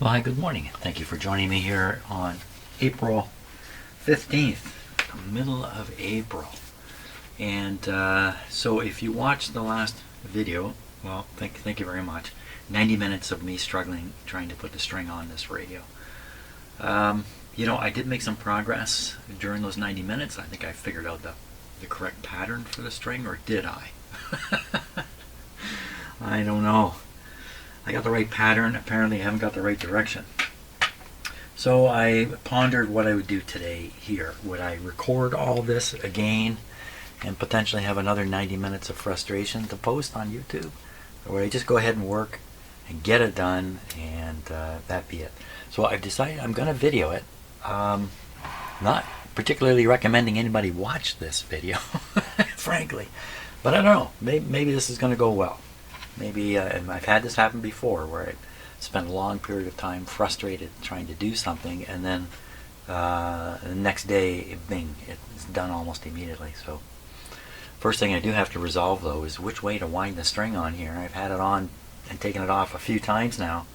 Well, hi, good morning. Thank you for joining me here on April 15th, the middle of April. And so if you watched the last video, well, thank you very much. 90 minutes of me struggling trying to put the string on this radio. I did make some progress during those 90 minutes. I think I figured out the correct pattern for the string, or did I? I don't know. I got the right pattern. Apparently I haven't got the right direction. So I pondered what I would do today here. Would I record all this again and potentially have another 90 minutes of frustration to post on YouTube? Or would I just go ahead and work and get it done and that be it? So I've decided I'm going to video it. Not particularly recommending anybody watch this video, frankly. But I don't know. Maybe this is going to go well. Maybe, and I've had this happen before, where I spent a long period of time frustrated trying to do something, and then the next day, bing, it's done almost immediately. So first thing I do have to resolve, though, is which way to wind the string on here. I've had it on and taken it off a few times now,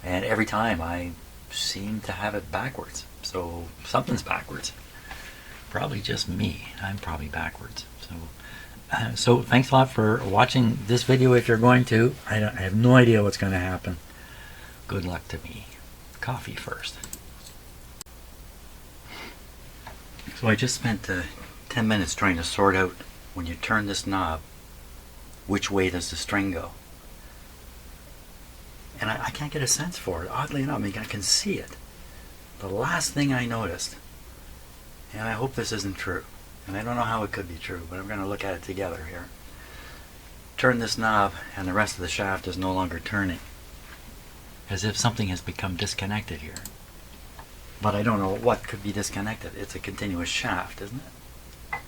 and every time I seem to have it backwards. So something's backwards. Probably just me. I'm probably backwards. So thanks a lot for watching this video. If you're going to, I have no idea what's going to happen. Good luck to me. Coffee first. So I just spent 10 minutes trying to sort out, when you turn this knob, which way does the string go? And I can't get a sense for it. Oddly enough, I can see it. The last thing I noticed, and I hope this isn't true, and I don't know how it could be true, but I'm going to look at it together here. Turn this knob and the rest of the shaft is no longer turning. As if something has become disconnected here. But I don't know what could be disconnected. It's a continuous shaft, isn't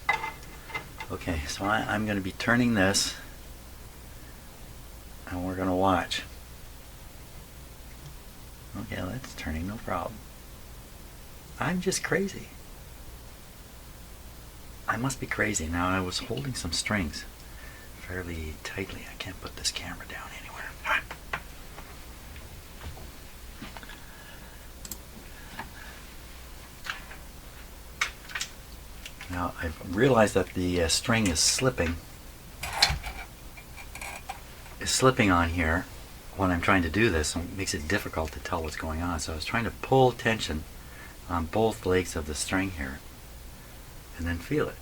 it? Okay, so I'm going to be turning this, and we're going to watch. Okay, that's turning, no problem. I'm just crazy. I must be crazy. Now, I was holding some strings fairly tightly. I can't put this camera down anywhere. Now, I've realized that the string is slipping on here when I'm trying to do this, so it makes it difficult to tell what's going on. So I was trying to pull tension on both legs of the string here and then feel it.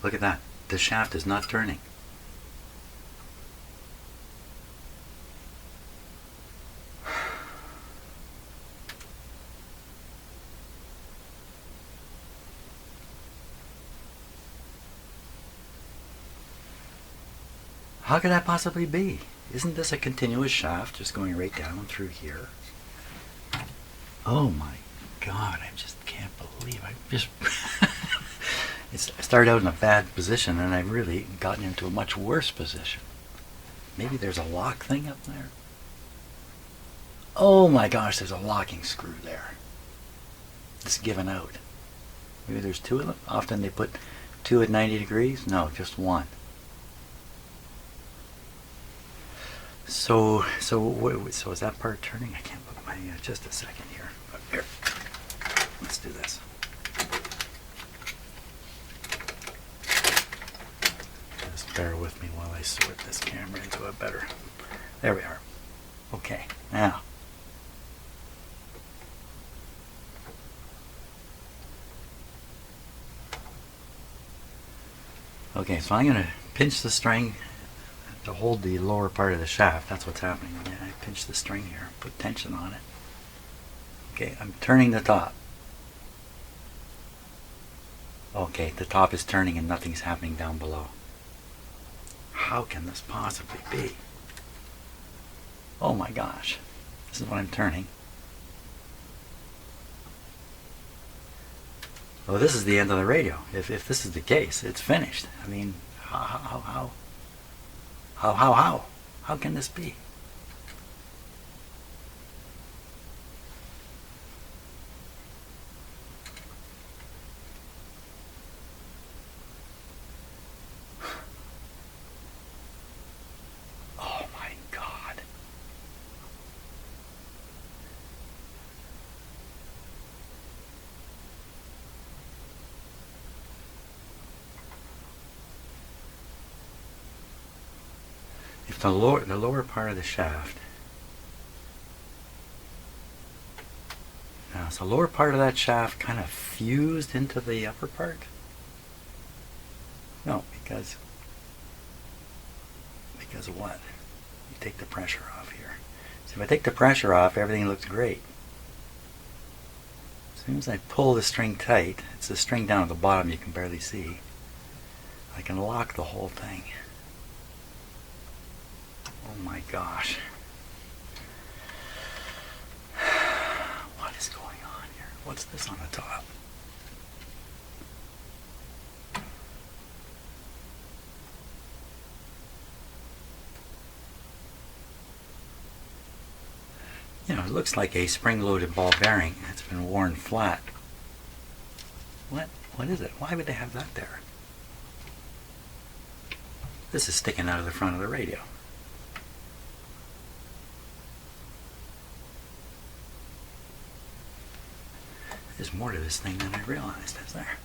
Look at that. The shaft is not turning. How could that possibly be? Isn't this a continuous shaft just going right down through here? Oh my God, I just can't believe I just... I started out in a bad position and I've really gotten into a much worse position. Maybe there's a lock thing up there. Oh my gosh, there's a locking screw there. It's given out. Maybe there's two of them. Often they put two at 90 degrees. No, just one. So is that part turning? I can't put my, just a second here. Here, let's do this. Just bear with me while I sort this camera into a better, there we are. Okay, now. Okay, so I'm going to pinch the string to hold the lower part of the shaft. That's what's happening. I pinch the string here, put tension on it. Okay, I'm turning the top. Okay, the top is turning and nothing's happening down below. How can this possibly be? Oh my gosh. This is what I'm turning. Well, this is the end of the radio. If this is the case, it's finished. I mean, how can this be? the lower part of the shaft. Now, is the lower part of that shaft kind of fused into the upper part? No, because of what? You take the pressure off here. So if I take the pressure off, everything looks great. As soon as I pull the string tight, it's the string down at the bottom you can barely see, I can lock the whole thing. Oh my gosh. What is going on here? What's this on the top? You know, it looks like a spring-loaded ball bearing that's been worn flat. What is it? Why would they have that there? This is sticking out of the front of the radio. There's more to this thing than I realized, is there?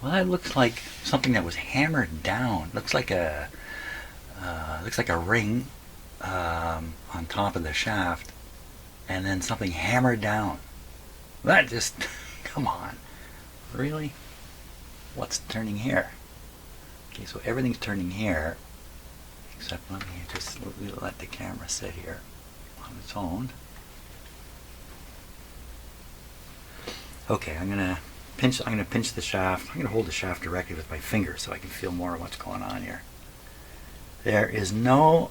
Well, that looks like something that was hammered down. Looks like a ring on top of the shaft, and then something hammered down. That just, come on, really? What's turning here? Okay, so everything's turning here, except let me just let the camera sit here on its own. Okay, I'm gonna pinch the shaft. I'm gonna hold the shaft directly with my finger so I can feel more of what's going on here. There is no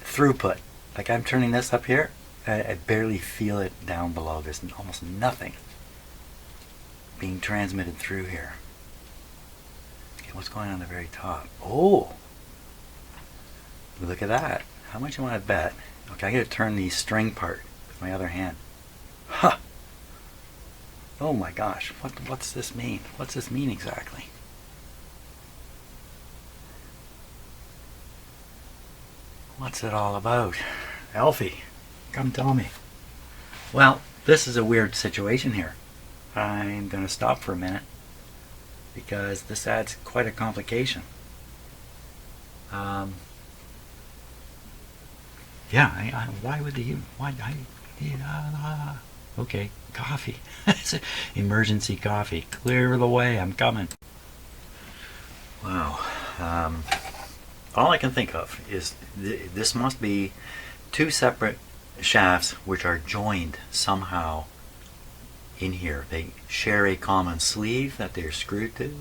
throughput. Like I'm turning this up here, I barely feel it down below. There's almost nothing being transmitted through here. Okay, what's going on the very top? Oh, look at that. How much you want to bet? Okay, I gotta turn the string part with my other hand. Huh. Oh my gosh, what's this mean? What's this mean exactly? What's it all about? Alfie, come tell me. Well, this is a weird situation here. I'm going to stop for a minute because this adds quite a complication. Yeah, why would they? Okay, coffee. Emergency coffee. Clear the way, I'm coming. Wow. All I can think of is this must be two separate shafts which are joined somehow in here. They share a common sleeve that they're screwed to.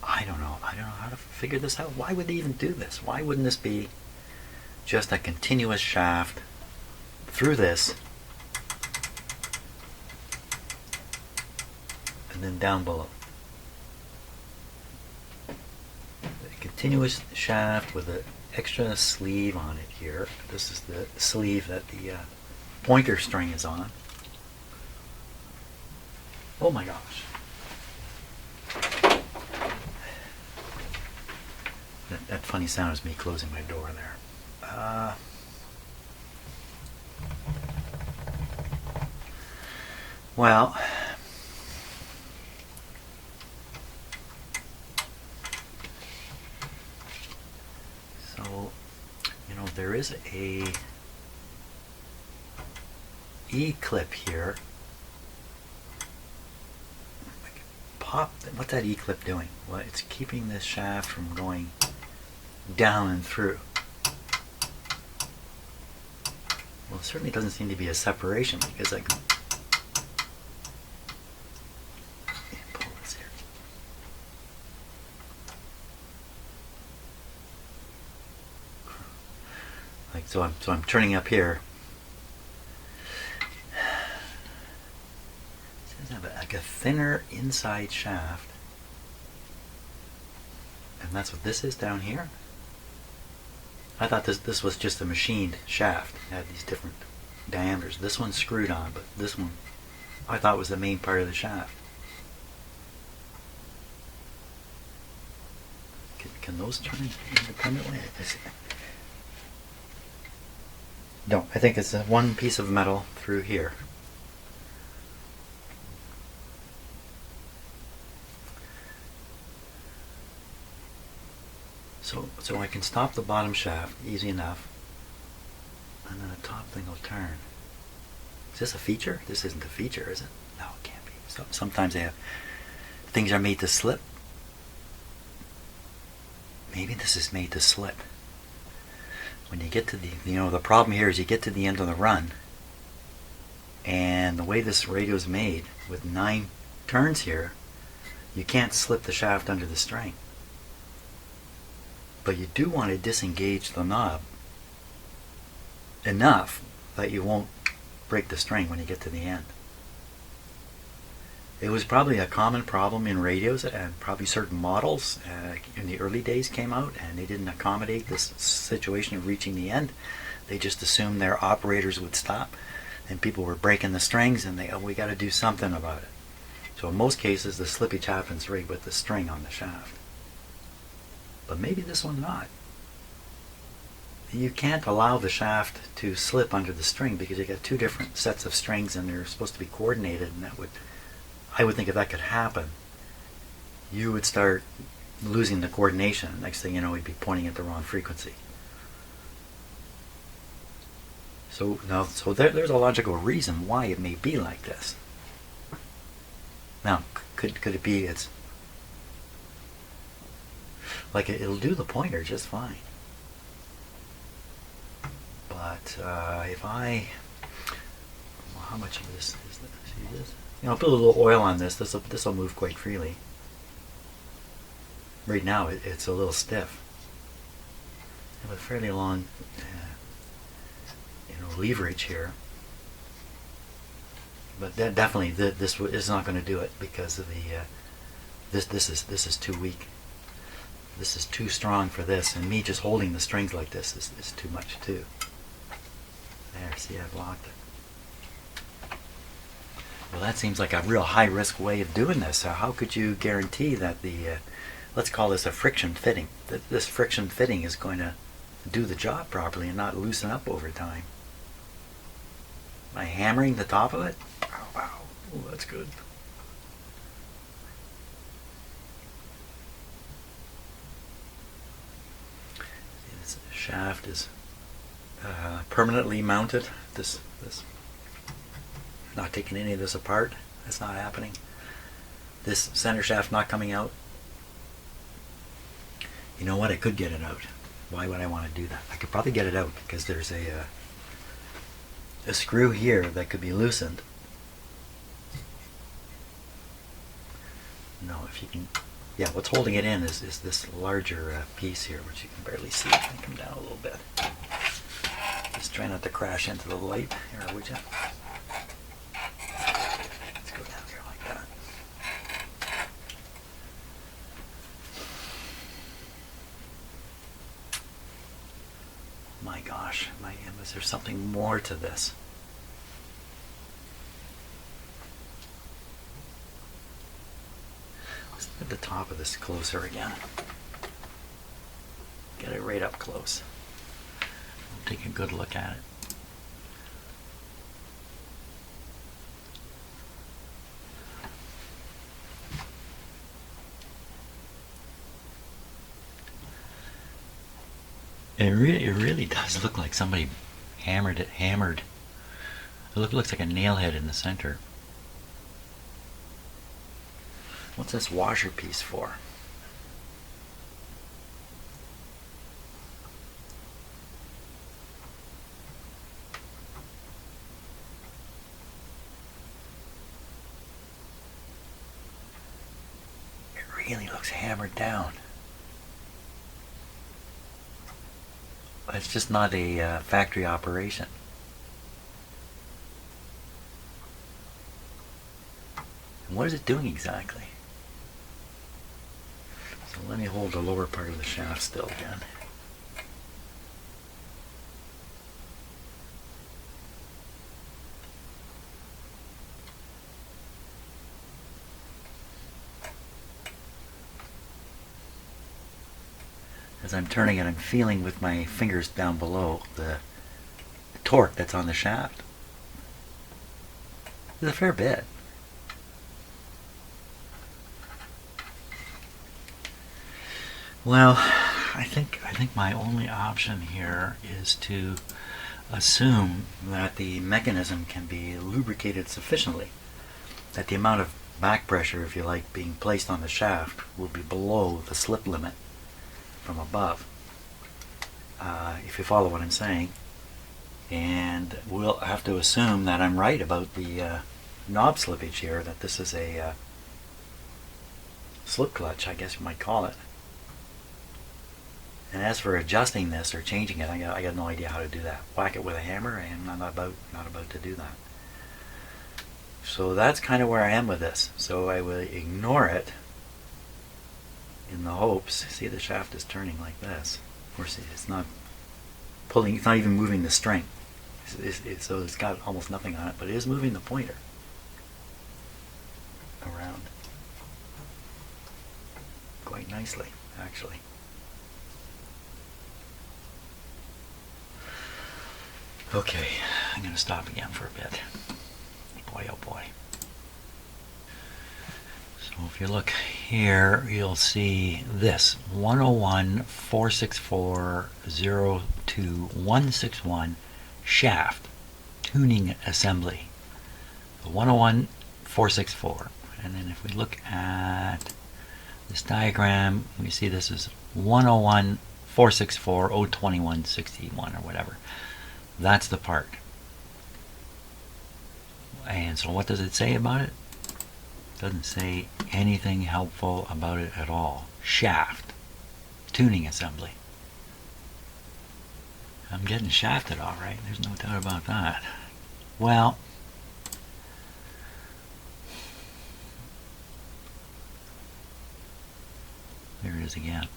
I don't know how to figure this out. Why would they even do this? Why wouldn't this be just a continuous shaft through this and then down below? A continuous shaft with an extra sleeve on it here. This is the sleeve that the pointer string is on. Oh my gosh. That funny sound is me closing my door there. Well, so, you know, there is a E-clip here. Pop, what's that E-clip doing? Well, it's keeping this shaft from going down and through. Well, it certainly doesn't seem to be a separation because I can pull this here. Like so, I'm turning up here. It says I have like a thinner inside shaft, and that's what this is down here. I thought this was just a machined shaft. It had these different diameters. This one's screwed on, but this one I thought was the main part of the shaft. Can those turn independently? No, I think it's one piece of metal through here. So I can stop the bottom shaft easy enough, and then the top thing will turn. Is this a feature? This isn't a feature, is it? No, it can't be. Sometimes they have things are made to slip. Maybe this is made to slip. When you get to the problem here is you get to the end of the run, and the way this radio is made with 9 turns here, you can't slip the shaft under the string. But you do want to disengage the knob enough that you won't break the string when you get to the end. It was probably a common problem in radios, and probably certain models in the early days came out and they didn't accommodate this situation of reaching the end. They just assumed their operators would stop, and people were breaking the strings, and we got to do something about it. So in most cases, the slippage happens right with the string on the shaft. But maybe this one not. You can't allow the shaft to slip under the string because you got 2 different sets of strings and they're supposed to be coordinated, and I would think if that could happen, you would start losing the coordination. Next thing you know, you'd be pointing at the wrong frequency. So there's a logical reason why it may be like this. Now, could it be it's like it'll do the pointer just fine, but if how much of this is this? See this? I'll put a little oil on this. This will move quite freely. Right now it's a little stiff. I have a fairly long leverage here, but definitely this is not going to do it because of the this is too weak. This is too strong for this, and me just holding the strings like this is too much too. There, see, I've locked it. Well, that seems like a real high-risk way of doing this. So how could you guarantee that let's call this a friction fitting, that this friction fitting is going to do the job properly and not loosen up over time? By hammering the top of it? Oh, wow. Oh, that's good. This shaft is permanently mounted. This not taking any of this apart. That's not happening. This center shaft not coming out. You know what? I could get it out. Why would I want to do that? I could probably get it out because there's a screw here that could be loosened. No, if you can. Yeah, what's holding it in is this larger piece here, which you can barely see. It can come down a little bit. Just try not to crash into the light here, would you? Let's go down here like that. My gosh, is there something more to this? Let's look at the top of this closer again. Get it right up close. We'll take a good look at it. It really does look like somebody hammered it. It looks like a nail head in the center. What's this washer piece for? It really looks hammered down. It's just not a factory operation. And what is it doing exactly? So let me hold the lower part of the shaft still again. As I'm turning it, I'm feeling with my fingers down below the torque that's on the shaft. There's a fair bit. Well, I think my only option here is to assume that the mechanism can be lubricated sufficiently, that the amount of back pressure, if you like, being placed on the shaft will be below the slip limit from above, if you follow what I'm saying. And we'll have to assume that I'm right about the knob slippage here, that this is a slip clutch, I guess you might call it. And as for adjusting this or changing it, I got no idea how to do that. Whack it with a hammer, and I'm not about to do that. So that's kind of where I am with this. So I will ignore it in the hopes. See, the shaft is turning like this. Of course, it's not pulling. It's not even moving the string. So it's got almost nothing on it, but it is moving the pointer around quite nicely, actually. Okay, I'm going to stop again for a bit. Boy, oh boy. So if you look here, you'll see this 101-464-02161 shaft tuning assembly. The 101-464. And then if we look at this diagram, we see this is 101-464-02161 or whatever. That's the part. And so what does it say about it? It doesn't say anything helpful about it at all. Shaft. Tuning assembly. I'm getting shafted all right. There's no doubt about that. Well, there it is again.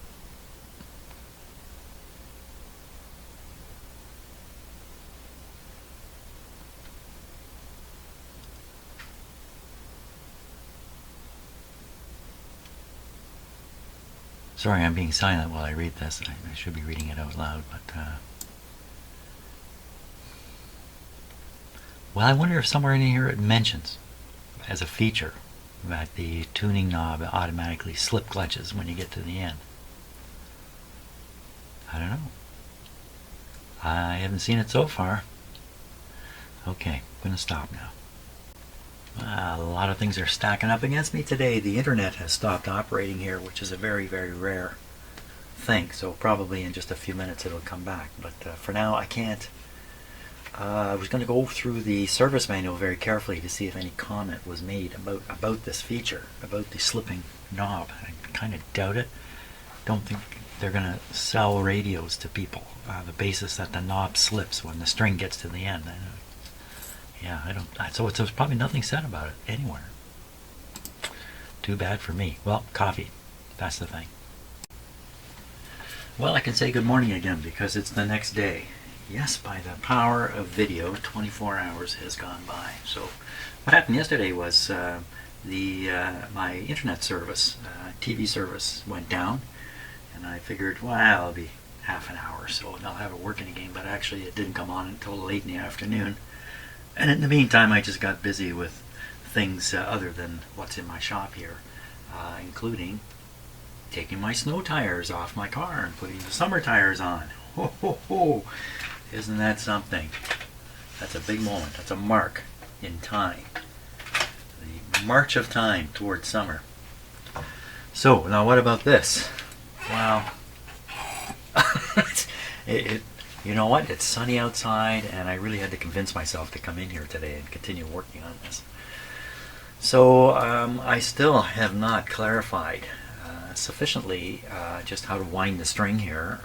Sorry, I'm being silent while I read this. I should be reading it out loud, but well, I wonder if somewhere in here it mentions as a feature that the tuning knob automatically slip clutches when you get to the end. I don't know. I haven't seen it so far. Okay, I'm going to stop now. A lot of things are stacking up against me today. The internet has stopped operating here, which is a very, very rare thing. So probably in just a few minutes it'll come back. But for now, I can't. I was going to go through the service manual very carefully to see if any comment was made about this feature, about the slipping knob. I kind of doubt it. Don't think they're going to sell radios to people on the basis that the knob slips when the string gets to the end. Yeah, I don't. So there's probably nothing said about it anywhere. Too bad for me. Well, coffee. That's the thing. Well, I can say good morning again because it's the next day. Yes, by the power of video, 24 hours has gone by. So what happened yesterday was my internet service, TV service, went down, and I figured, well, it'll be half an hour, so I'll have it working again. But actually, it didn't come on until late in the afternoon. And in the meantime, I just got busy with things other than what's in my shop here, including taking my snow tires off my car and putting the summer tires on. Ho, ho, ho. Isn't that something? That's a big moment. That's a mark in time. The march of time towards summer. So, now what about this? Well, you know what? It's sunny outside, and I really had to convince myself to come in here today and continue working on this. So I still have not clarified sufficiently just how to wind the string here.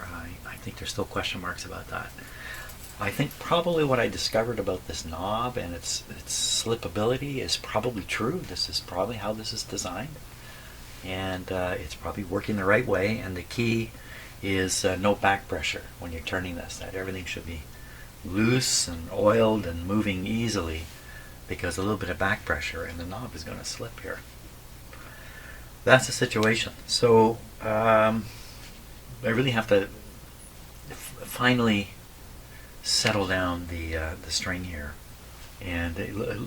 I think there's still question marks about that. I think probably what I discovered about this knob and its slipability is probably true. This is probably how this is designed, and it's probably working the right way. And the key is no back pressure when you're turning this. That everything should be loose and oiled and moving easily, because a little bit of back pressure and the knob is going to slip here. That's the situation. So I really have to finally settle down the string here. And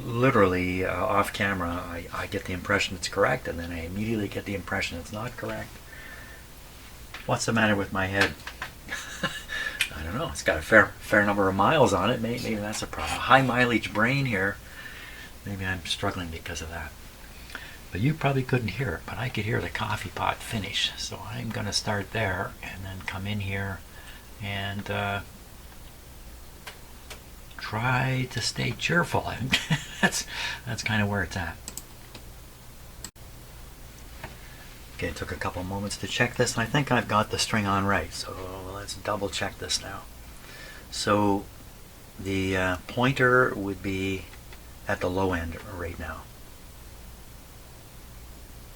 literally off camera, I get the impression it's correct, and then I immediately get the impression it's not correct. What's the matter with my head? I don't know. It's got a fair number of miles on it. Maybe that's a problem. High mileage brain here. Maybe I'm struggling because of that. But you probably couldn't hear it, but I could hear the coffee pot finish. So I'm going to start there and then come in here and try to stay cheerful. that's kind of where it's at. Okay, it took a couple moments to check this, and I think I've got the string on right. So let's double check this now. So the pointer would be at the low end right now.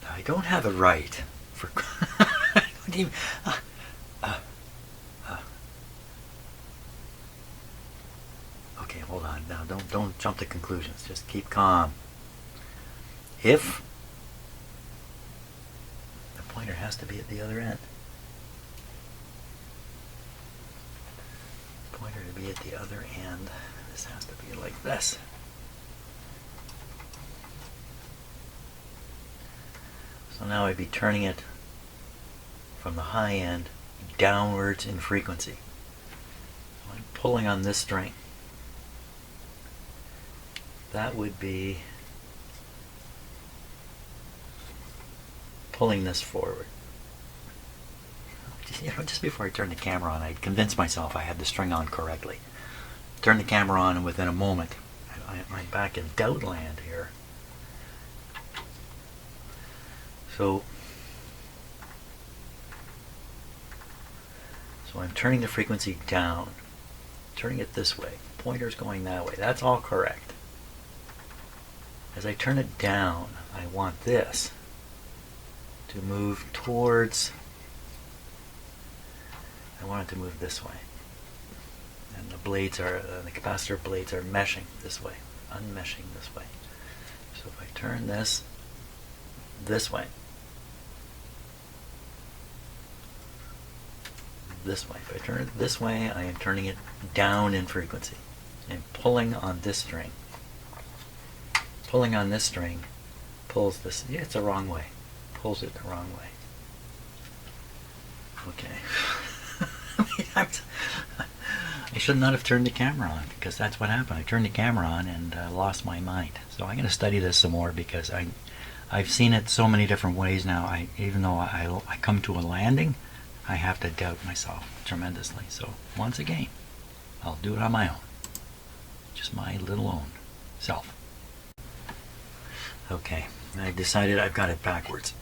I don't have it right. For okay, hold on. Now don't jump to conclusions. Just keep calm. If the pointer has to be at the other end. Pointer to be at the other end. This has to be like this. So now I'd be turning it from the high end downwards in frequency. So I'm pulling on this string. That would be pulling this forward. Just before I turned the camera on, I convinced myself I had the string on correctly. Turned the camera on, and within a moment, I'm back in doubt land here. So I'm turning the frequency down, turning it this way. Pointer's going that way. That's all correct. As I turn it down, I want this to move towards, I want it to move this way. And the blades are, the capacitor blades are meshing this way, unmeshing this way. So if I turn this way, this way. If I turn it this way, I am turning it down in frequency. I'm pulling on this string. Pulling on this string pulls this. Yeah, it's the wrong way. Pulls it the wrong way. Okay. I should not have turned the camera on, because that's what happened. I turned the camera on and lost my mind. So I'm going to study this some more, because I've seen it so many different ways now. Even though I come to a landing, I have to doubt myself tremendously. So once again, I'll do it on my own. Just my little own self. Okay, I decided I've got it backwards.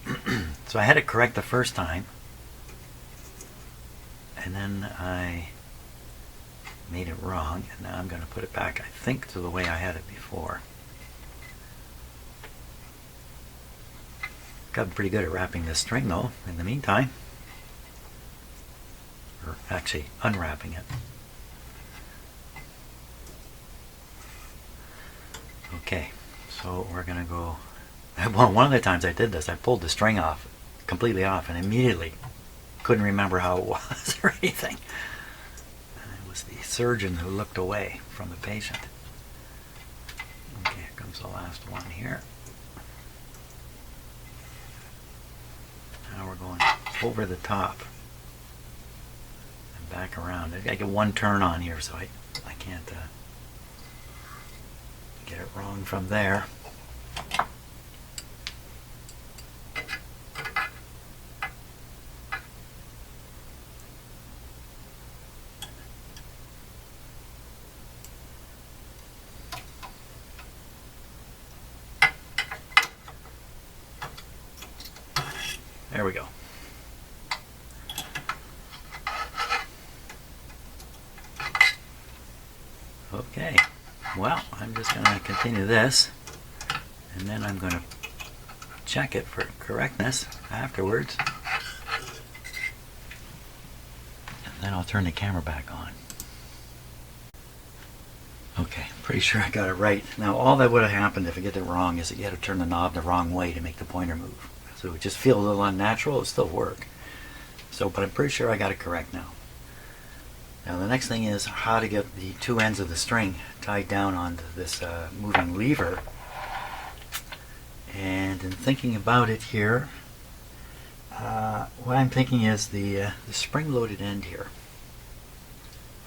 So I had it correct the first time, and then I made it wrong, and now I'm going to put it back, I think, to the way I had it before. Gotten pretty good at wrapping this string, though, in the meantime. Or actually unwrapping it. Okay, so we're going to go. Well, one of the times I did this, I pulled the string off, completely off, and immediately couldn't remember how it was or anything. And it was the surgeon who looked away from the patient. Okay, here comes the last one here. Now we're going over the top and back around. I get one turn on here, so I can't get it wrong from there. There we go. Okay, well, I'm just going to continue this, and then I'm going to check it for correctness afterwards, and then I'll turn the camera back on. Okay, pretty sure I got it right. Now, all that would have happened if I get it wrong is that you had to turn the knob the wrong way to make the pointer move. So it would just feel a little unnatural. It would still work. So, but I'm pretty sure I got it correct now. Now the next thing is how to get the two ends of the string tied down onto this moving lever. And in thinking about it here, what I'm thinking is the spring-loaded end here.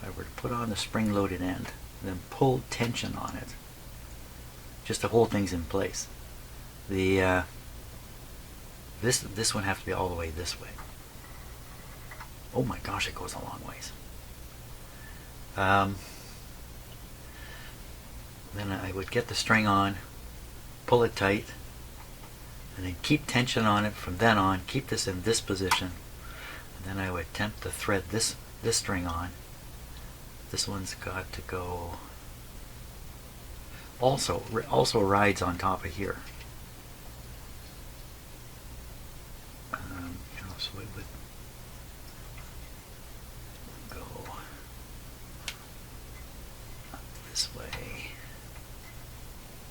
If I were to put on the spring-loaded end, then pull tension on it, just to hold things in place. This one has to be all the way this way. Oh my gosh, it goes a long ways. Then I would get the string on, pull it tight, and then keep tension on it from then on, keep this in this position, and then I would attempt to thread this string on. This one's got to go, also rides on top of here. So it would go up this way,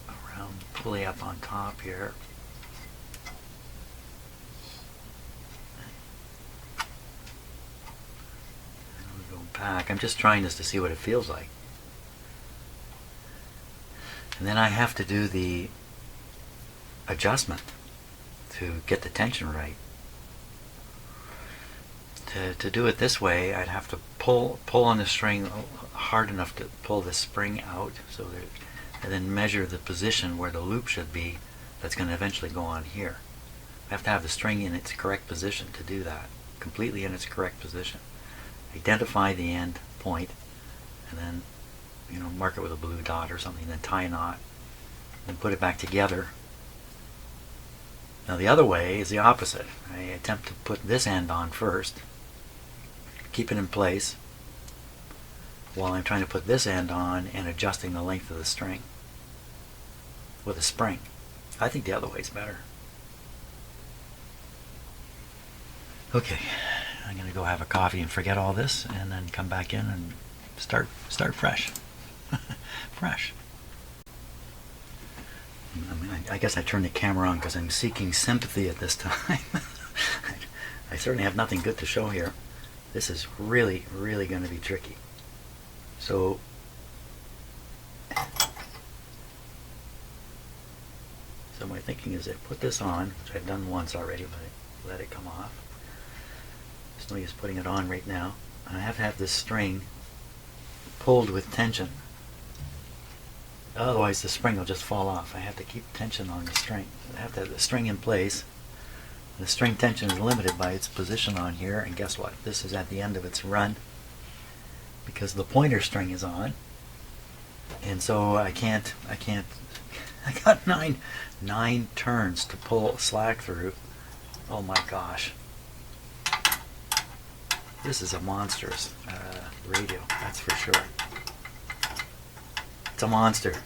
around, pulley up on top here. And we go back. I'm just trying this to see what it feels like. And then I have to do the adjustment to get the tension right. To do it this way, I'd have to pull on the string hard enough to pull the spring out, so that, and then measure the position where the loop should be. That's going to eventually go on here. I have to have the string in its correct position to do that, completely in its correct position. Identify the end point, and then mark it with a blue dot or something. Then tie a knot, then put it back together. Now the other way is the opposite. I attempt to put this end on first, keep it in place, while I'm trying to put this end on and adjusting the length of the string with a spring. I think the other way is better. Okay, I'm going to go have a coffee and forget all this, and then come back in and start fresh. Fresh. I guess I turned the camera on because I'm seeking sympathy at this time. I certainly have nothing good to show here. This is really, really going to be tricky. So my thinking is that put this on, which I've done once already, but I let it come off. There's no use putting it on right now. And I have to have this string pulled with tension. Otherwise the spring will just fall off. I have to keep tension on the string. I have to have the string in place. The string tension is limited by its position on here, and guess what? This is at the end of its run because the pointer string is on, and so I got nine turns to pull slack through. Oh my gosh. This is a monstrous radio, that's for sure. It's a monster.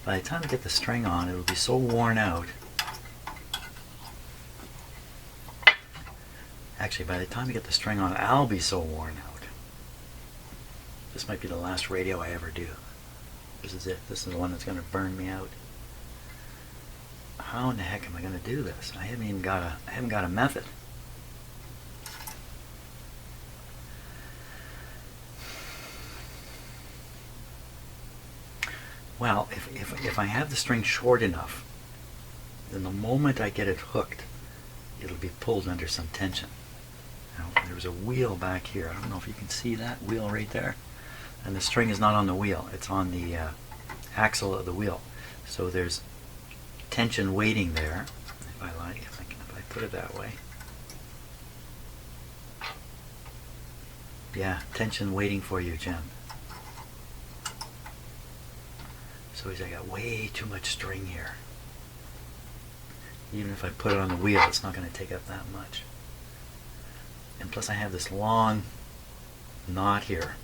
By the time I get the string on, it'll be so worn out. Actually, by the time I get the string on, I'll be so worn out. This might be the last radio I ever do. This is it. This is the one that's going to burn me out. How in the heck am I going to do this? I haven't got a method. Well, if I have the string short enough, then the moment I get it hooked, it'll be pulled under some tension. Now, there's a wheel back here. I don't know if you can see that wheel right there. And the string is not on the wheel. It's on the axle of the wheel. So there's tension waiting there, if I put it that way. Yeah, tension waiting for you, Jim. So I got way too much string here. Even if I put it on the wheel, it's not going to take up that much. And plus I have this long knot here.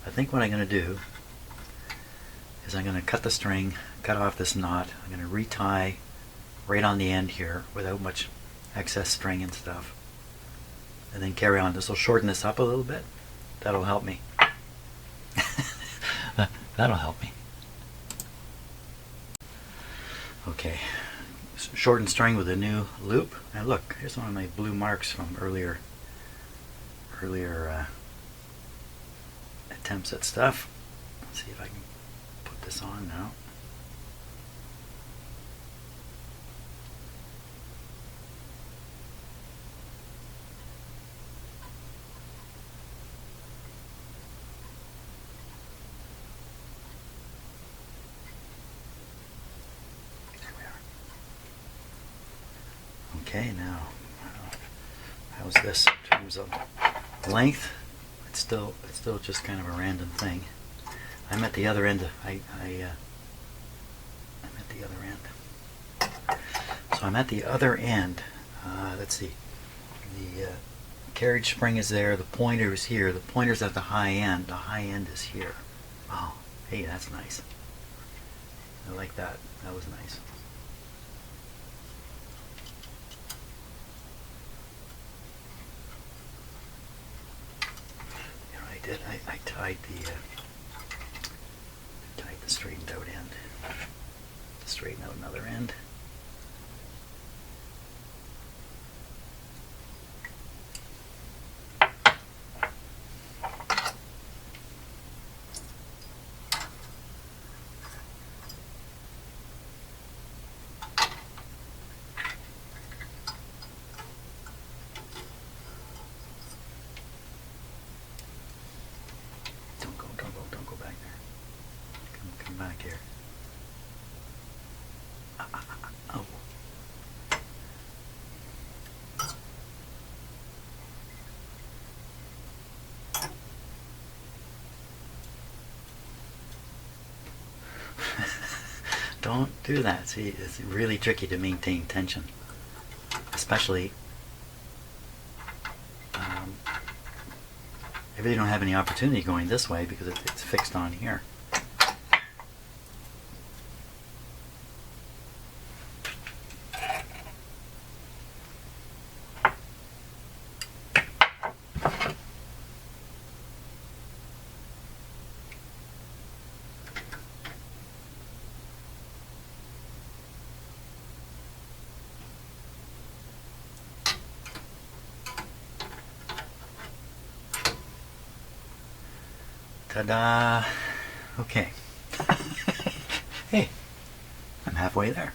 I think what I'm going to do is I'm going to cut the string, cut off this knot. I'm going to retie right on the end here without much excess string and stuff. And then carry on. This will shorten this up a little bit. That'll help me. That'll help me. Okay, shortened string with a new loop. And look, here's one of my blue marks from earlier attempts at stuff. Let's see if I can put this on now. Okay, now how's this in terms of length? It's still just kind of a random thing. I'm at the other end. I'm at the other end. So I'm at the other end. Let's see. The carriage spring is there. The pointer is here. The pointer's at the high end. The high end is here. Oh, hey, that's nice. I like that. That was nice. I tied the straightened out end. Straighten out another end. Don't go back there. Come back here. Oh. Don't do that. See, it's really tricky to maintain tension, especially I really don't have any opportunity going this way because it's fixed on here. Ta-da! Okay. Hey, I'm halfway there.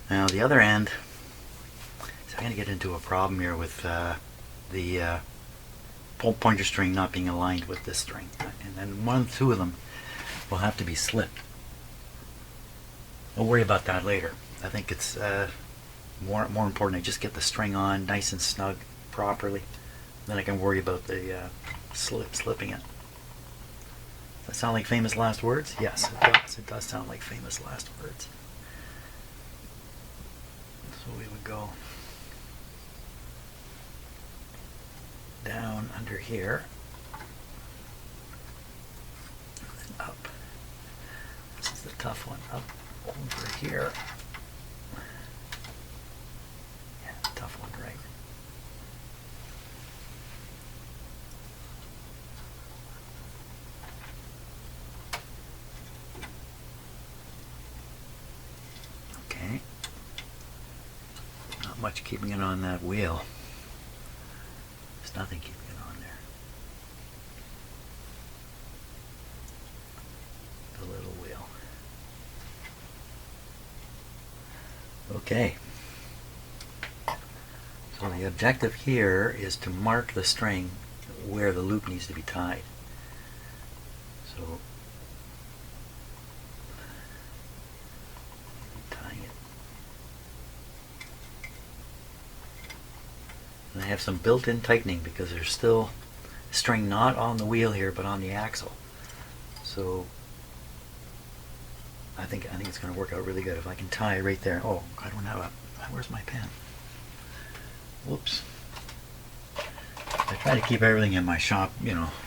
Now the other end, so I'm going to get into a problem here with the pointer string not being aligned with this string. And then two of them will have to be slipped. We'll worry about that later. I think it's more important I just get the string on nice and snug properly. Then I can worry about the slipping it. Does that sound like famous last words? Yes, it does. It does sound like famous last words. So we would go down under here, and then up. This is the tough one. Up over here. Yeah, tough one, right? Much keeping it on that wheel. There's nothing keeping it on there. The little wheel. Okay. So the objective here is to mark the string where the loop needs to be tied. So and I have some built-in tightening because there's still string not on the wheel here but on the axle. So I think it's going to work out really good if I can tie right there. Oh, I don't have a. Where's my pen? Whoops. I try to keep everything in my shop,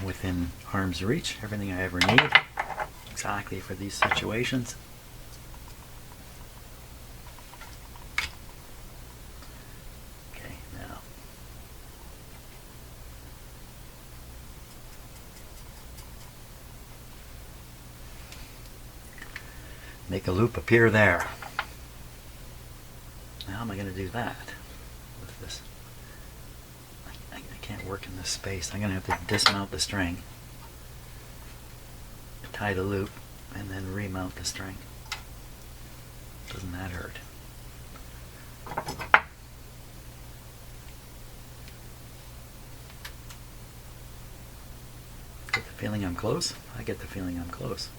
within arm's reach. Everything I ever need, exactly for these situations. Make a loop appear there. am I going to do that with this? I can't work in this space. I'm going to have to dismount the string, tie the loop, and then remount the string. Doesn't that hurt? Get the feeling I'm close? I get the feeling I'm close.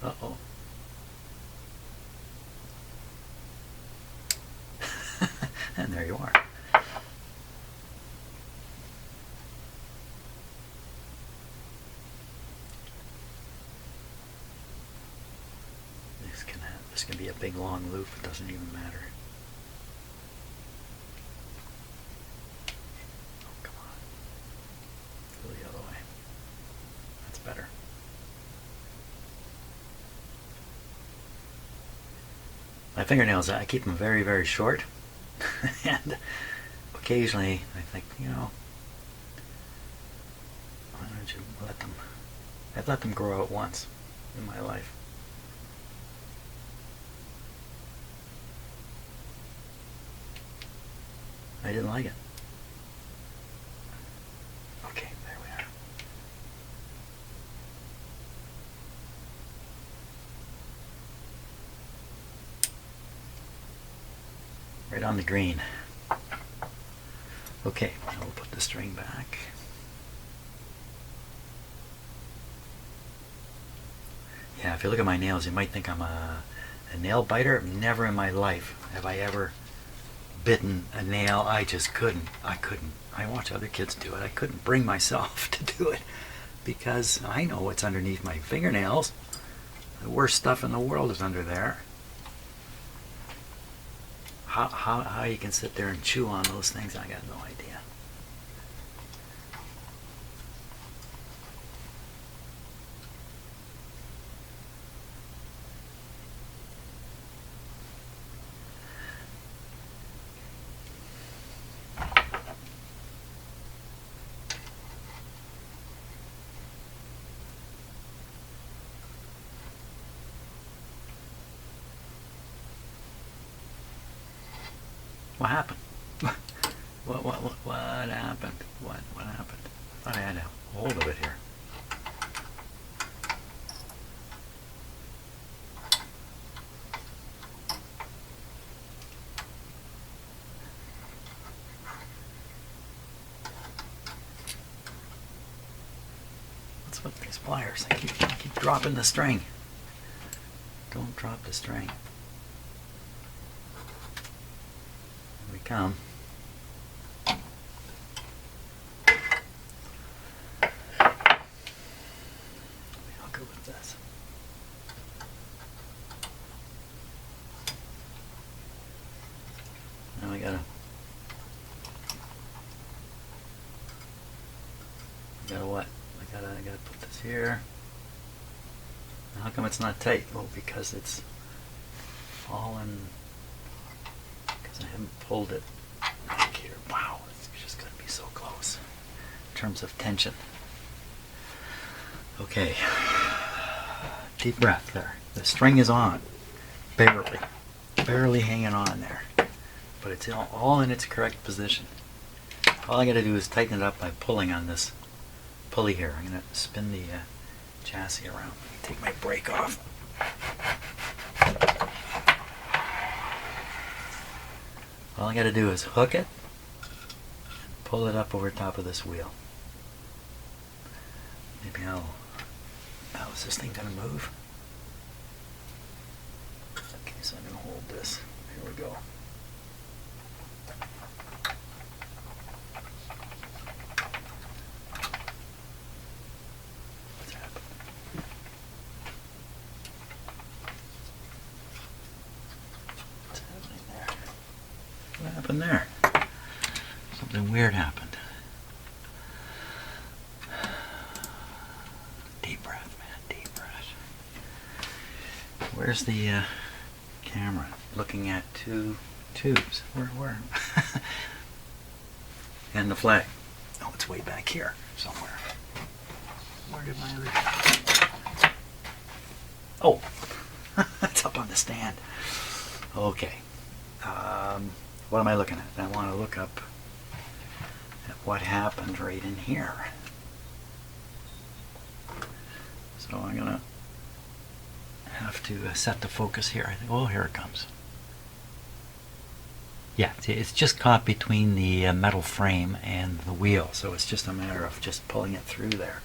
Uh-oh. And there you are. This can be a big long loop, it doesn't even matter. Oh, come on. Go the other way. That's better. My fingernails, I keep them very, very short. And occasionally I think, you know, why don't you let them... I've let them grow out once in my life. I didn't like it. Okay, there we are. Right on the green. Okay, now we'll put the string back. Yeah, if you look at my nails, you might think I'm a nail biter. Never in my life have I ever bitten a nail. I just couldn't. I watch other kids do it. I couldn't bring myself to do it because I know what's underneath my fingernails. The worst stuff in the world is under there. How you can sit there and chew on those things, I got no idea. What happened? What happened? What happened? I thought I had a hold of it here. What's with these pliers? I keep dropping the string. Don't drop the string. We come. I'll go with this. Now I gotta what? I gotta put this here. How come it's not tight? Well, because it's fallen. I haven't pulled it back here. Wow, it's just going to be so close in terms of tension. Okay, deep breath there. The string is on, barely hanging on there, but it's all in its correct position. All I got to do is tighten it up by pulling on this pulley here. I'm going to spin the chassis around. Take my brake off. All I got to do is hook it and pull it up over top of this wheel. Maybe how is this thing going to move? Okay, so I'm going to hold this. Here we go. What's happened? What's happening there? What happened there? Something weird happened. Deep breath, man, deep breath. Where's the camera? Looking at two tubes. Where? And the flag. Oh, it's way back here somewhere. Where did my other... Oh, it's up on the stand. Okay. What am I looking at? I want to look up at what happened right in here. So I'm going to have to set the focus here. I think, oh, here it comes. Yeah, it's just caught between the metal frame and the wheel, so it's just a matter of just pulling it through there.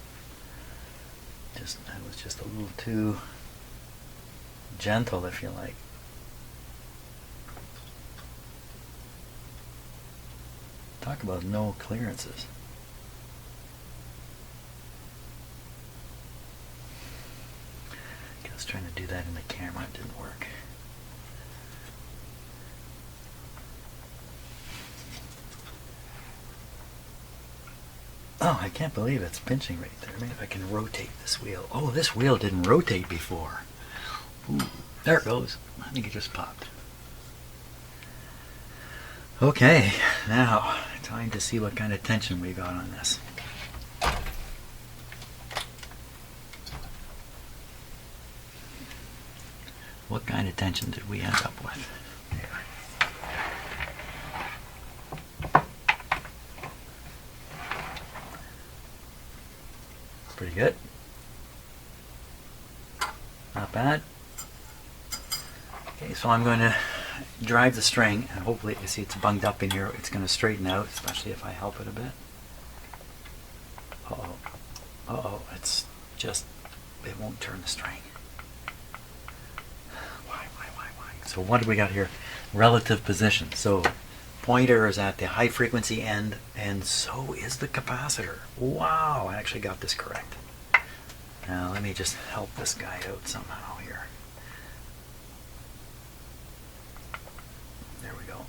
That was just a little too gentle, if you like. Talk about no clearances. I was trying to do that in the camera, it didn't work. Oh, I can't believe it's pinching right there. Maybe if I can rotate this wheel. Oh, this wheel didn't rotate before. Ooh, there it goes. I think it just popped. Okay, now time to see what kind of tension we got on this. What kind of tension did we end up with? Pretty good. Not bad. Okay, so I'm going to drive the string, and hopefully, you see it's bunged up in here. It's going to straighten out, especially if I help it a bit. Uh-oh. Uh-oh, it's just, it won't turn the string. Why? So what do we got here? Relative position. So pointer is at the high frequency end, and so is the capacitor. Wow, I actually got this correct. Now let me just help this guy out somehow here. There we go.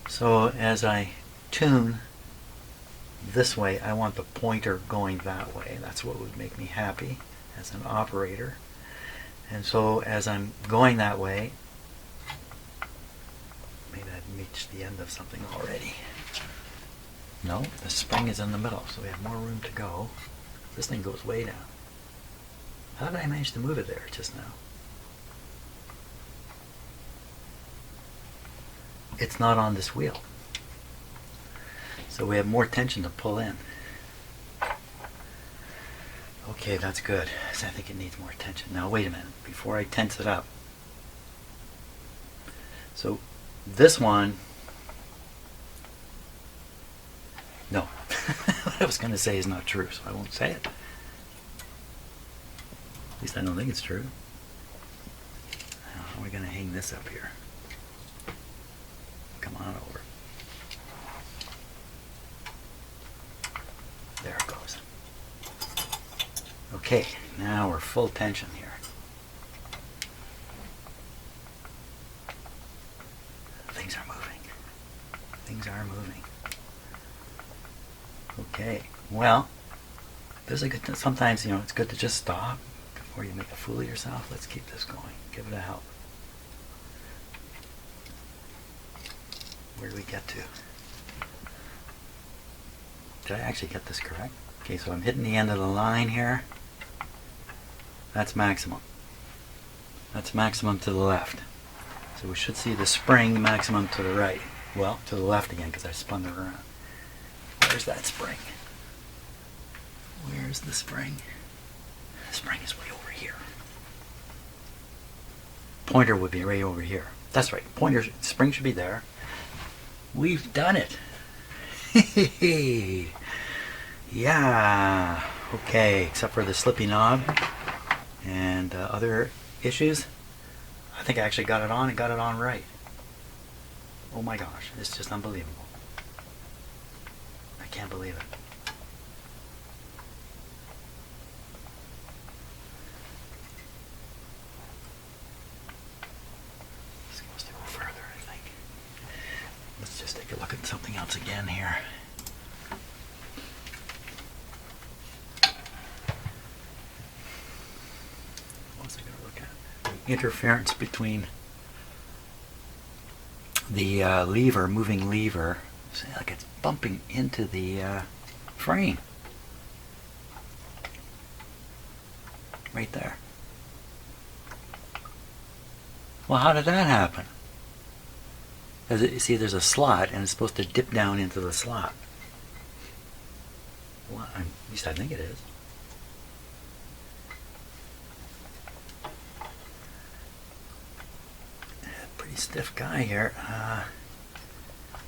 So as I tune this way, I want the pointer going that way. That's what would make me happy as an operator. And so as I'm going that way, maybe I've reached the end of something already. No, the spring is in the middle, so we have more room to go. This thing goes way down. How did I manage to move it there just now? It's not on this wheel. So we have more tension to pull in. Okay, that's good. So I think it needs more tension. Now wait a minute, before I tense it up. So this one, no, what I was going to say is not true, so I won't say it. At least I don't think it's true. Now, how are we going to hang this up here? Come on over. There it goes. Okay, now we're full tension here. Things are moving. Things are moving. Okay, well, there's a good, sometimes, you know, it's good to just stop before you make a fool of yourself. Let's keep this going. Give it a help. Where do we get to? Did I actually get this correct? Okay, so I'm hitting the end of the line here. That's maximum. That's maximum to the left. So we should see the spring maximum to the right. Well, to the left again because I spun it around. Where's that spring? Where's the spring? The spring is way over here. Pointer would be right over here. That's right. Pointer, spring should be there. We've done it. Yeah. Okay, except for the slippy knob and other issues. I think I actually got it on and got it on right. Oh my gosh, it's just unbelievable. I can't believe it. This goes to go further, I think. Let's just take a look at something else again here. What was I going to look at? interference between the lever, moving lever. See, like it's bumping into the frame. Right there. Well, how did that happen? You see, there's a slot, and it's supposed to dip down into the slot. Well, at least I think it is. Pretty stiff guy here.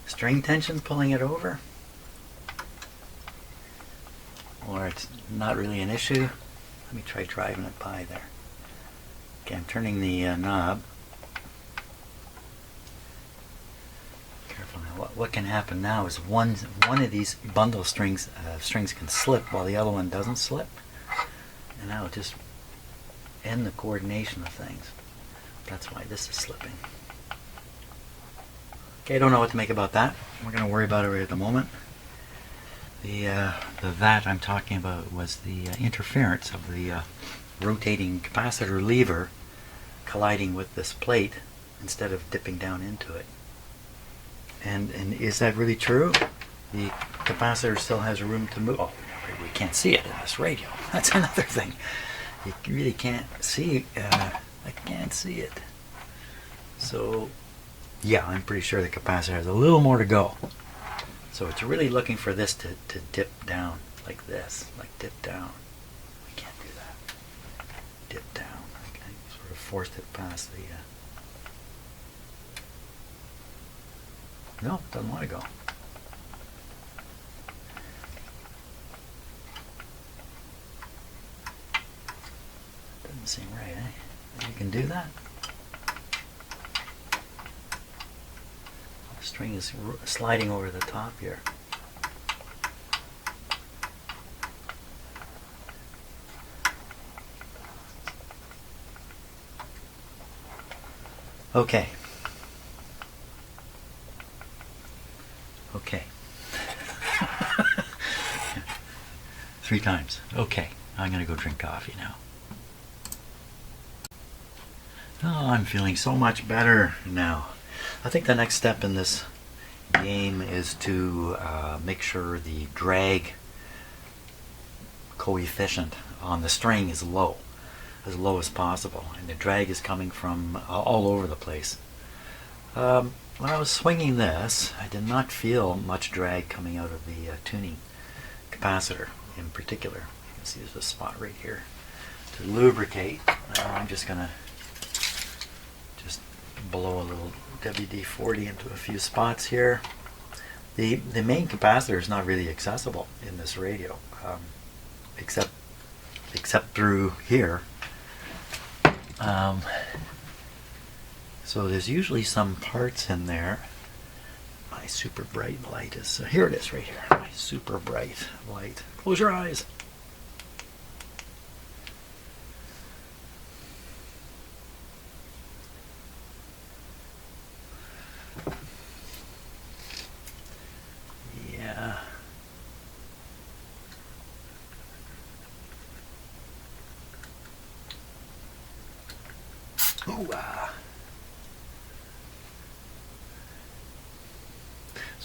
String tension pulling it over, or it's not really an issue. Let me try driving it by there. Okay, I'm turning the knob. Careful now. What can happen now is one of these bundle strings can slip while the other one doesn't slip, and that'll just end the coordination of things. That's why this is slipping. Okay, I don't know what to make about that. We're going to worry about it right at the moment. The that I'm talking about was the interference of the rotating capacitor lever colliding with this plate instead of dipping down into it. And is that really true? The capacitor still has room to move. Oh, we can't see it in this radio. That's another thing. You really can't see. I can't see it. So, yeah, I'm pretty sure the capacitor has a little more to go. So it's really looking for this to dip down like this, like dip down. I can't do that. Dip down. Okay, sort of forced it past the. No, it doesn't want to go. Doesn't seem right, eh? You can do that. The string is sliding over the top here. Okay. Okay. 3 times. Okay. I'm going to go drink coffee now. Oh, I'm feeling so much better now. I think the next step in this game is to make sure the drag coefficient on the string is low as possible, and the drag is coming from all over the place. When I was swinging this, I did not feel much drag coming out of the tuning capacitor in particular. You can see there's a spot right here to lubricate. I'm just going to blow a little WD-40 into a few spots here. The main capacitor is not really accessible in this radio, except through here. So there's usually some parts in there. My super bright light is here. It is right here. My super bright light. Close your eyes. Yeah. Ooh,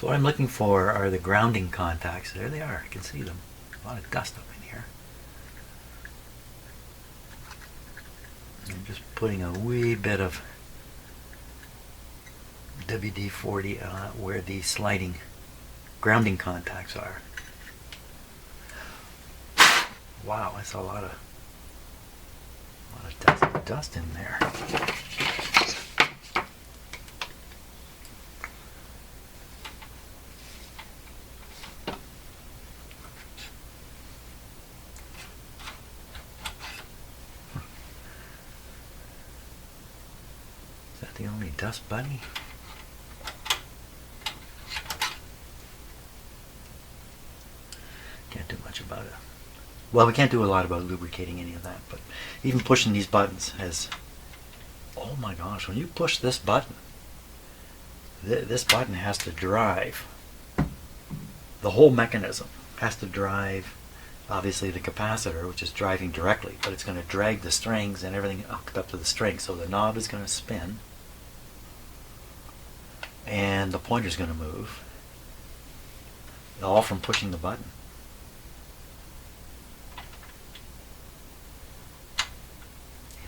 So what I'm looking for are the grounding contacts. There they are. I can see them. A lot of dust up in here. I'm just putting a wee bit of WD-40 where the sliding grounding contacts are. Wow, that's a lot of dust in there. Is that the only dust bunny? Can't do much about it. Well, we can't do a lot about lubricating any of that, but even pushing these buttons has... Oh my gosh, when you push this button, this button has to drive. The whole mechanism has to drive obviously the capacitor, which is driving directly, but it's going to drag the strings and everything hooked up to the string. So the knob is going to spin, and the pointer is going to move, all from pushing the button.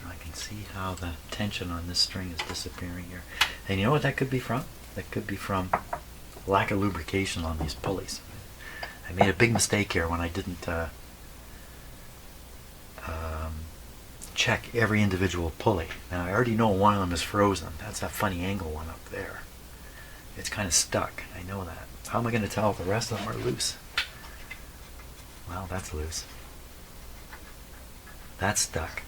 I can see how the tension on this string is disappearing here. And you know what that could be from? That could be from lack of lubrication on these pulleys. I made a big mistake here when I didn't check every individual pulley. Now I already know one of them is frozen. That's that funny angle one up there. It's kind of stuck. I know that. How am I going to tell if the rest of them are loose? Well, that's loose. That's stuck.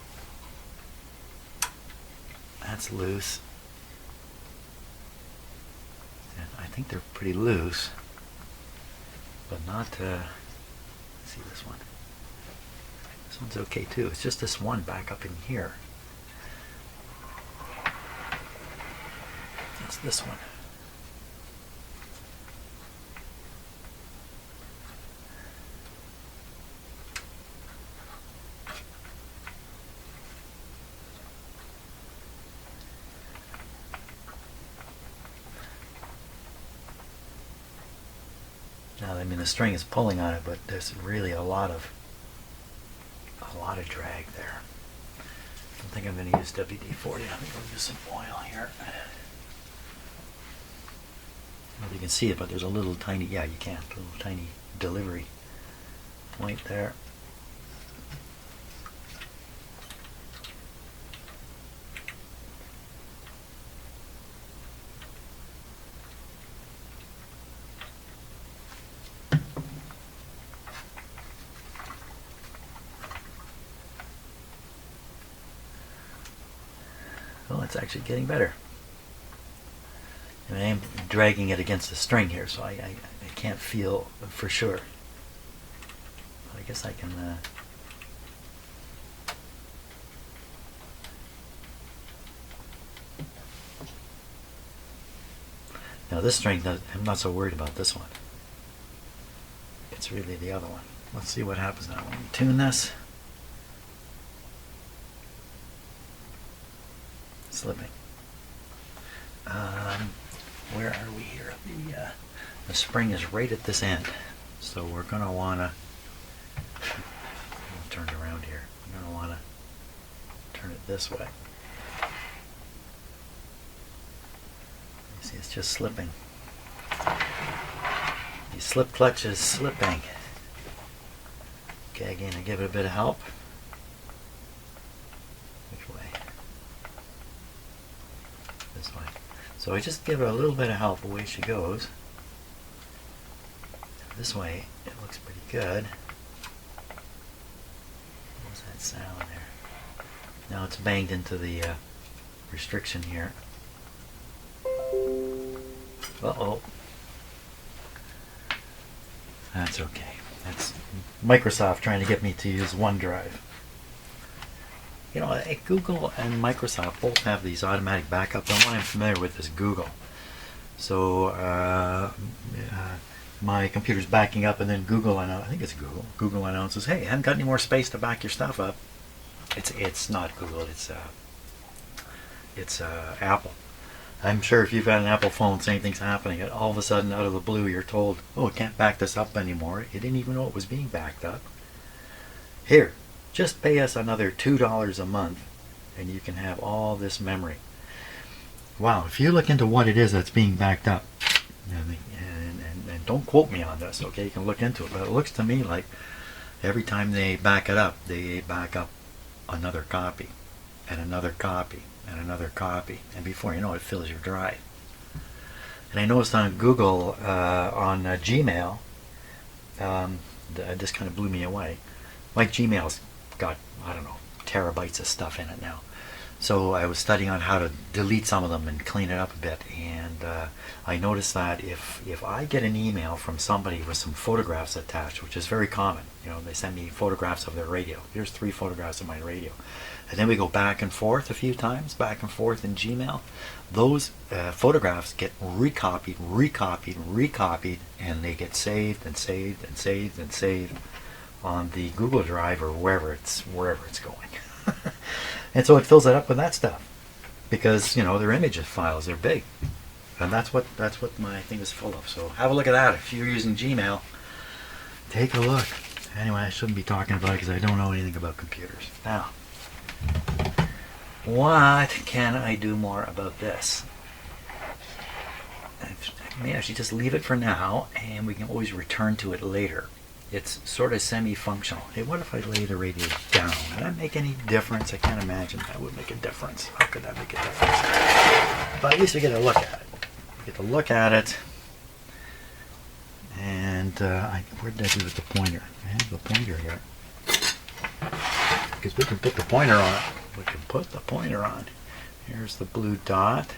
That's loose. And I think they're pretty loose, but not, let's see this one. This one's okay too. It's just this one back up in here. It's this one. Now, I mean, the string is pulling on it, but there's really a lot of drag there. I don't think I'm going to use WD-40. I think I'll use some oil here. I don't know if you can see it, but there's a little tiny, yeah, you can't, a little tiny delivery point there. Well, it's actually getting better. And I am dragging it against the string here, so I can't feel for sure. But I guess I can... Now this string, I'm not so worried about this one. It's really the other one. Let's see what happens now when we tune this. Slipping. Where are we here? The spring is right at this end, so we're going to want to turn it around here. We're going to want to turn it this way. You see, it's just slipping. The slip clutch is slipping. Okay, again, I give it a bit of help. Which way? This way. So I just give her a little bit of help away she goes. This way it looks pretty good. What's that sound there? Now it's banged into the restriction here. Uh-oh. That's okay. That's Microsoft trying to get me to use OneDrive. You know, Google and Microsoft both have these automatic backups, and one I'm familiar with is Google. So my computer's backing up, and then Google, I think it's Google. Google announces, "Hey, I haven't got any more space to back your stuff up." It's not Google. It's Apple. I'm sure if you've got an Apple phone, same thing's happening. And all of a sudden, out of the blue, you're told, "Oh, it can't back this up anymore." You didn't even know it was being backed up. Here. Just pay us another $2 a month and you can have all this memory. Wow, if you look into what it is that's being backed up, and don't quote me on this, okay, you can look into it, but it looks to me like every time they back it up, they back up another copy, and another copy, and another copy, and before you know it, it fills your drive. And I noticed on Google, on Gmail, this kind of blew me away. My Gmail's got, I don't know, terabytes of stuff in it now. So I was studying on how to delete some of them and clean it up a bit, and I noticed that if I get an email from somebody with some photographs attached, which is very common, you know, they send me photographs of their radio. Here's 3 photographs of my radio. And then we go back and forth a few times, back and forth in Gmail. Those photographs get recopied, and they get saved and saved and saved and saved on the Google Drive or wherever it's going. And so it fills it up with that stuff because, you know, they're image files, they're big. And that's what my thing is full of. So have a look at that. If you're using Gmail, take a look. Anyway, I shouldn't be talking about it because I don't know anything about computers. Now, what can I do more about this? Maybe I should just leave it for now, and we can always return to it later. It's sort of semi-functional. Hey, what if I lay the radio down? Would that make any difference? I can't imagine that would make a difference. How could that make a difference? But at least we get to look at it. We get to look at it. And where did I do with the pointer? I have the pointer here. Because we can put the pointer on. We can put the pointer on. Here's the blue dot.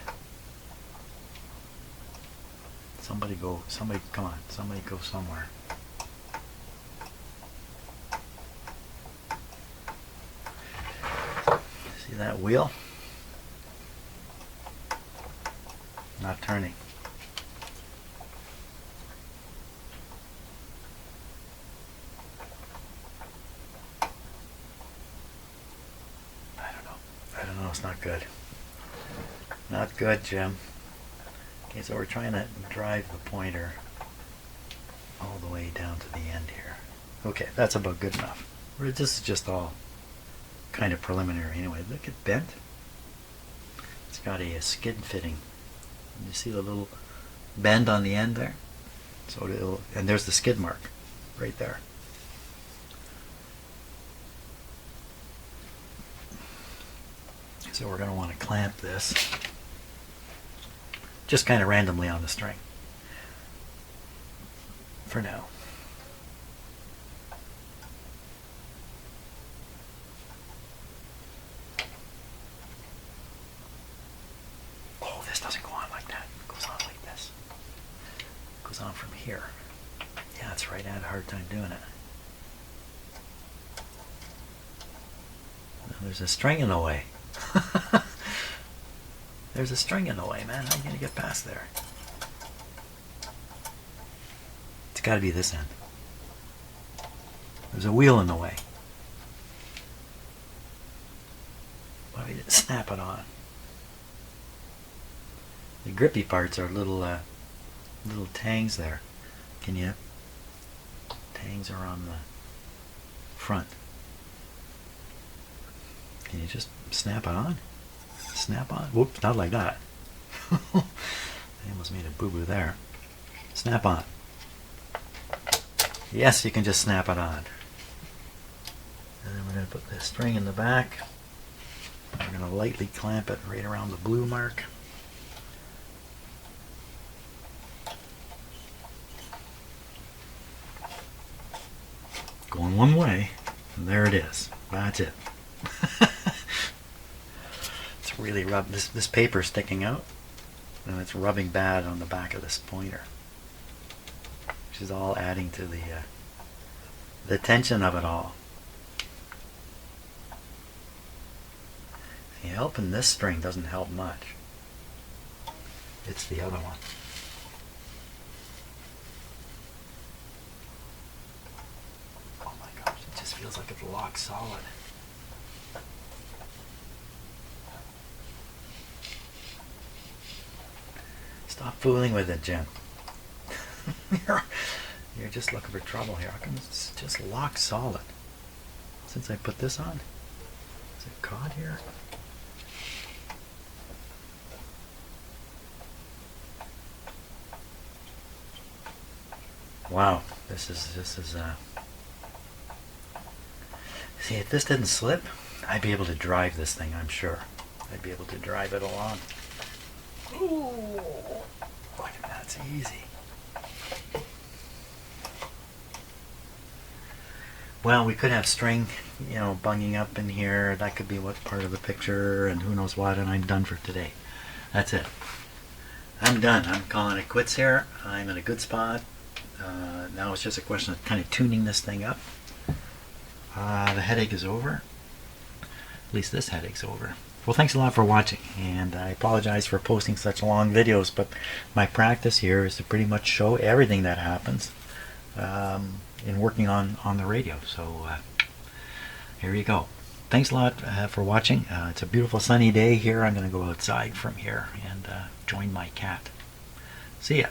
Somebody, come on. Somebody go somewhere. See that wheel? Not turning. I don't know, it's not good. Not good, Jim. Okay, so we're trying to drive the pointer all the way down to the end here. Okay, that's about good enough. This is just all kind of preliminary anyway. Look at bent. It's got a skid fitting. You see the little bend on the end there? So and there's the skid mark right there. So we're going to want to clamp this just kind of randomly on the string for now. Oh, this doesn't go on like that. It goes on like this. It goes on from here. Yeah, that's right. I had a hard time doing it. Now, there's a string in the way. There's a string in the way, man. How are you going to get past there? It's got to be this end. There's a wheel in the way. Why don't we just snap it on? The grippy parts are little tangs there. Can you? Tangs are on the front. Can you just snap it on? Snap on? Whoops, not like that. I almost made a boo-boo there. Snap on. Yes, you can just snap it on. And then we're going to put this string in the back. We're going to lightly clamp it right around the blue mark. Going one way, and there it is. That's it. It's really this paper sticking out, and it's rubbing bad on the back of this pointer, which is all adding to the tension of it all. See, helping this string doesn't help much. It's the other one. Oh my gosh, it just feels like it's locked solid. Stop fooling with it, Jim. You're just looking for trouble here. How come it's just locked solid? Since I put this on? Is it caught here? Wow, this is see, if this didn't slip, I'd be able to drive this thing, I'm sure. I'd be able to drive it along. Ooh, look at that, it's easy. Well, we could have string, you know, bunging up in here. That could be what part of the picture, and who knows what, and I'm done for today. That's it. I'm done. I'm calling it quits here. I'm in a good spot. Now it's just a question of kind of tuning this thing up. The headache is over. At least this headache's over. Well, thanks a lot for watching, and I apologize for posting such long videos, but my practice here is to pretty much show everything that happens. in working on the radio. So here you go. Thanks a lot for watching. It's a beautiful sunny day here. I'm going to go outside from here and join my cat. See ya.